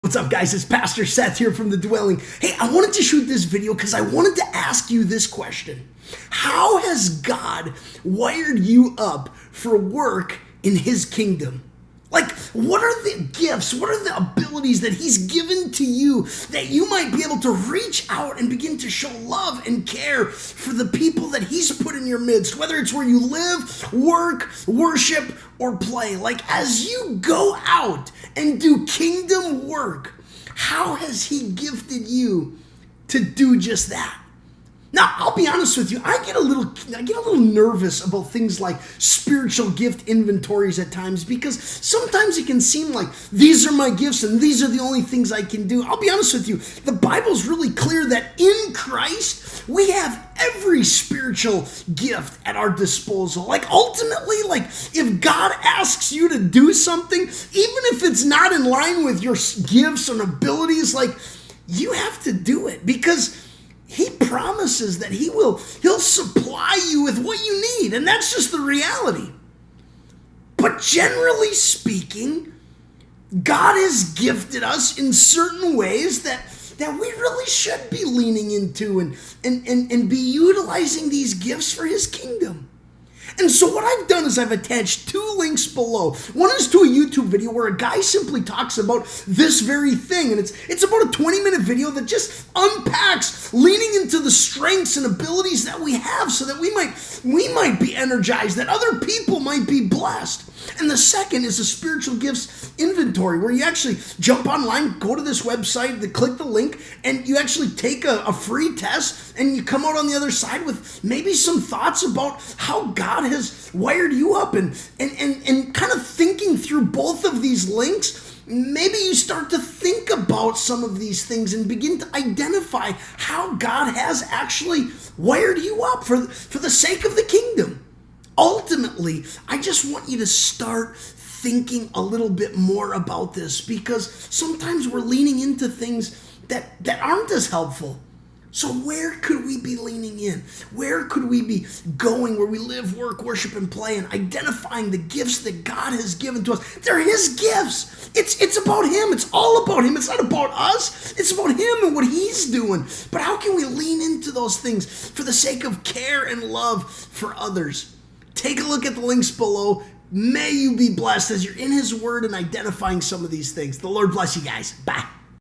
What's up, guys? It's Pastor Seth here from The Dwelling. Hey, I wanted to shoot this video because I wanted to ask you this question. How has God wired you up for work in His kingdom? Like, what are the gifts, what are the abilities that He's given to you that you might be able to reach out and begin to show love and care for the people that He's put in your midst, whether it's where you live, work, worship, or play? Like, as you go out and do kingdom work, how has He gifted you to do just that? Now, I'll be honest with you, I get a little nervous about things like spiritual gift inventories at times, because sometimes it can seem like these are my gifts and these are the only things I can do. I'll be honest with you, the Bible's really clear that in Christ, we have every spiritual gift at our disposal. Like, ultimately, like, if God asks you to do something, even if it's not in line with your gifts and abilities, like, you have to do it, because He promises that He'll supply you with what you need, and that's just the reality. But generally speaking, God has gifted us in certain ways that we really should be leaning into and be utilizing these gifts for His kingdom. And so what I've done is I've attached two links below. One is to a YouTube video where a guy simply talks about this very thing. And it's about a 20-minute video that just unpacks leaning into the strengths and abilities that we have so that we might be energized, that other people might be blessed. And the second is a spiritual gifts inventory where you actually jump online, go to this website, click the link, and you actually take a free test, and you come out on the other side with maybe some thoughts about how God has wired you up, and kind of thinking through both of these links. Maybe you start to think about some of these things and begin to identify how God has actually wired you up for the sake of the kingdom. Ultimately, I just want you to start thinking a little bit more about this, because sometimes we're leaning into things that aren't as helpful. So where could we be leaning in? Where could we be going where we live, work, worship, and play, and identifying the gifts that God has given to us? They're His gifts. It's about Him. It's all about Him. It's not about us. It's about Him and what He's doing. But how can we lean into those things for the sake of care and love for others? Take a look at the links below. May you be blessed as you're in His Word and identifying some of these things. The Lord bless you guys. Bye.